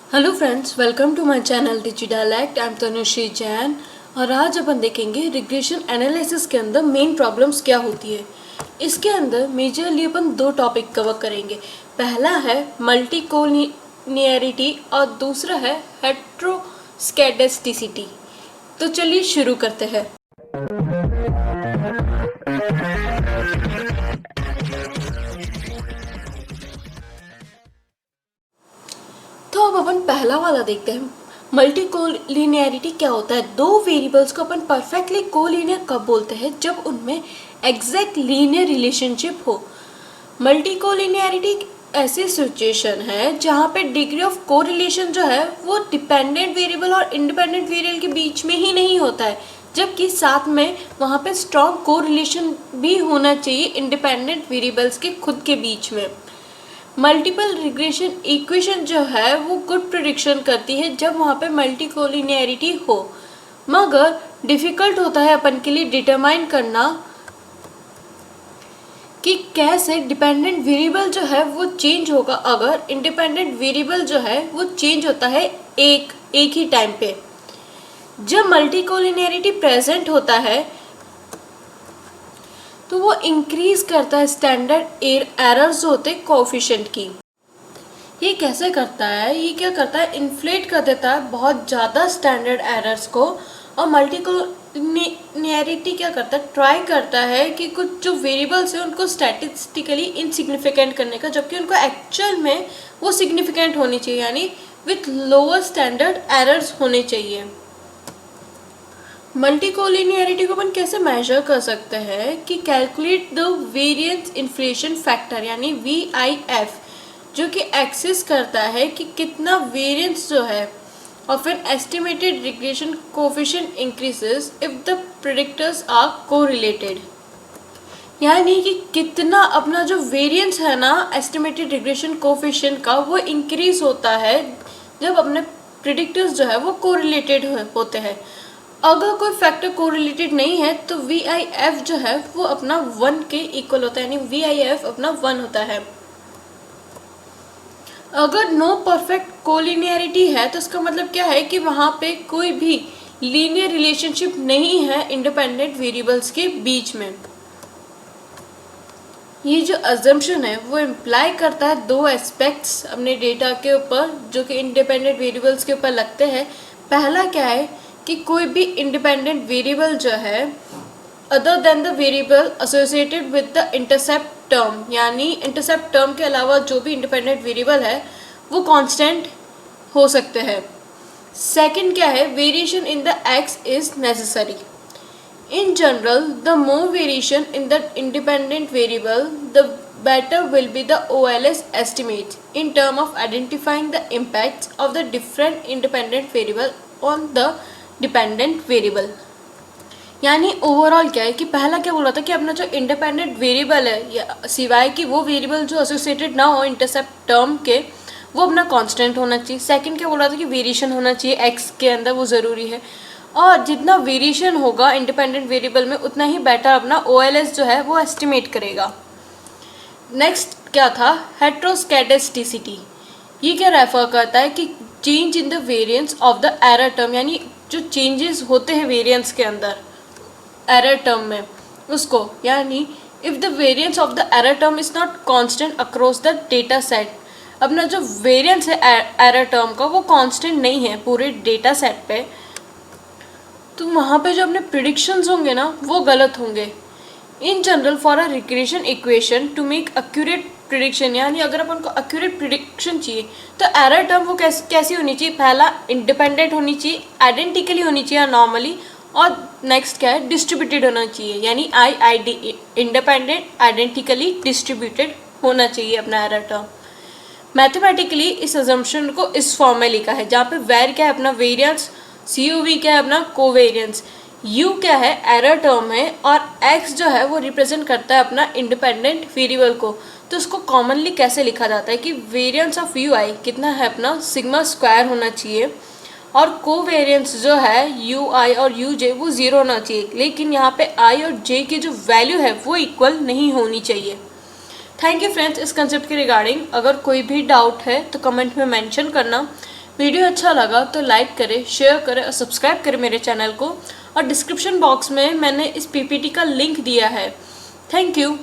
Hello friends, welcome to my channel Digidialect. I am Tanushree Jain और आज अपन देखेंगे रिग्रेशन एनालिसिस के अंदर मेन प्रॉब्लम्स क्या होती है। इसके अंदर मेजरली अपन दो टॉपिक कवर करेंगे। पहला है मल्टी कोलिनियरिटी और दूसरा है हेट्रोस्कैडेस्टिसिटी। तो चलिए शुरू करते हैं। तो अब अपन पहला वाला देखते हैं। मल्टी कोलिनियरिटी क्या होता है? दो वेरिएबल्स को अपन परफेक्टली कोलिनियर कब बोलते हैं? जब उनमें एग्जैक्ट लीनियर रिलेशनशिप हो। मल्टी कोलिनियरिटी ऐसी सिचुएशन है जहाँ पे डिग्री ऑफ कोरिलेशन जो है वो डिपेंडेंट वेरिएबल और इंडिपेंडेंट वेरिएबल के बीच में ही नहीं होता है, जबकि साथ में वहाँ पे स्ट्रॉन्ग कोरिलेशन भी होना चाहिए इंडिपेंडेंट वेरिएबल्स के खुद के बीच में। मल्टीपल रिग्रेशन इक्वेशन जो है वो गुड प्रेडिक्शन करती है जब वहाँ पे मल्टी कोलिनियरिटी हो, मगर डिफ़िकल्ट होता है अपन के लिए डिटरमाइन करना कि कैसे डिपेंडेंट वेरिएबल जो है वो चेंज होगा अगर इंडिपेंडेंट वेरिएबल जो है वो चेंज होता है एक ही टाइम पे। जब मल्टी कोलिनियरिटी प्रेजेंट होता है तो वो इंक्रीज करता है स्टैंडर्ड एरर्स जो होते हैं कोएफिशिएंट की। ये कैसे करता है? ये क्या करता है, इन्फ्लेट कर देता है बहुत ज़्यादा स्टैंडर्ड एरर्स को। और मल्टी कोलिनियरिटी क्या करता है, ट्राई करता है कि कुछ जो वेरिएबल्स हैं उनको स्टैटिस्टिकली इनसिग्निफिकेंट करने का, जबकि उनको एक्चुअल में वो सिग्निफिकेंट होनी चाहिए, यानी विथ लोअर स्टैंडर्ड एरर्स होने चाहिए। मल्टी कोलिनियरिटी को अपन कैसे मेजर कर सकते हैं कि calculate the variance inflation factor यानी VIF, जो कि एक्सेस करता है कि कितना वेरिएंस जो है of an estimated regression coefficient increases if the predictors are correlated. यानी कि कितना अपना जो वेरिएंस है ना एस्टिमेटेड रिग्रेशन कोएफिशिएंट का वो इंक्रीज होता है जब अपने प्रेडिक्टर्स जो है वो कोरिलेटेड होते हैं। अगर कोई फैक्टर कोरिलेटेड नहीं है तो VIF जो है वो अपना 1 के इक्वल होता है, यानी VIF अपना 1 होता है। अगर नो परफेक्ट कोलिनियरिटी है तो इसका मतलब क्या है कि वहाँ पे कोई भी लीनियर रिलेशनशिप नहीं है इंडिपेंडेंट वेरिएबल्स के बीच में। ये जो अजम्पशन है वो इम्प्लाई करता है दो एस्पेक्ट्स अपने डेटा के ऊपर जो कि इंडिपेंडेंट वेरिएबल्स के ऊपर लगते हैं। पहला क्या है कि कोई भी इंडिपेंडेंट वेरिएबल जो है other than the variable associated with the intercept term, यानी इंटरसेप्ट टर्म के अलावा जो भी इंडिपेंडेंट वेरिएबल है वो कांस्टेंट हो सकते हैं। सेकंड क्या है, variation in the x is necessary. In general the more variation in the independent variable the better will be the OLS estimate in term of identifying the impacts of the different independent variable on the dependent variable। यानी overall क्या है कि पहला क्या बोला था कि अपना जो इंडिपेंडेंट वेरिएबल है या सिवाय कि वो वेरिएबल जो एसोसिएटेड ना हो इंटरसेप्ट टर्म के वो अपना कांस्टेंट होना चाहिए। सेकंड क्या बोला था कि वेरिएशन होना चाहिए एक्स के अंदर, वो ज़रूरी है। और जितना वेरिएशन होगा इंडिपेंडेंट वेरिएबल में उतना ही बेटर अपना OLS जो है वो एस्टिमेट करेगा। नेक्स्ट क्या था, हेट्रोस्कैडेस्टिसिटी। ये क्या रेफर करता है कि change in the variance of the error term, यानी जो चेंजेस होते हैं वेरिएंस के अंदर एरर टर्म में उसको, यानी if the variance of the error term is not constant across the data set. अपना जो वेरिएंस है एरर टर्म का वो कांस्टेंट नहीं है पूरे डेटा सेट पे, तो वहाँ पे जो अपने प्रिडिक्शंस होंगे ना वो गलत होंगे। In general for a regression equation two make accurate prediction, यानी अगर अपन को एक्यूरेट प्रिडिक्शन चाहिए तो एरर टर्म वो कैसी होनी चाहिए, पहला इंडिपेंडेंट होनी चाहिए, आइडेंटिकली होनी चाहिए नॉर्मली, और नेक्स्ट क्या है, डिस्ट्रीब्यूटेड होना चाहिए, यानी IID इंडिपेंडेंट आइडेंटिकली डिस्ट्रीब्यूटेड होना चाहिए अपना एरर टर्म। मैथमेटिकली इस अजम्पशन को इस फॉर्म में लिखा है जहाँ पे वेर क्या है अपना वेरिएंस, COV क्या है अपना कोवेरिएंस, U क्या है एरर टर्म है, और X जो है वो रिप्रेजेंट करता है अपना इंडिपेंडेंट वेरिएबल को। तो उसको कॉमनली कैसे लिखा जाता है कि वेरिएंस ऑफ UI कितना है अपना सिग्मा स्क्वायर होना चाहिए, और कोवेरिएंस जो है UI और UJ वो 0 होना चाहिए, लेकिन यहाँ पे I और J की जो वैल्यू है वो इक्वल नहीं होनी चाहिए। Thank you friends. इस कंसेप्ट के रिगार्डिंग अगर कोई भी डाउट है तो कमेंट में मेंशन करना। वीडियो अच्छा लगा तो लाइक करें, शेयर करें और सब्सक्राइब करें मेरे चैनल को। और डिस्क्रिप्शन बॉक्स में मैंने इस पीपीटी का लिंक दिया है। Thank you.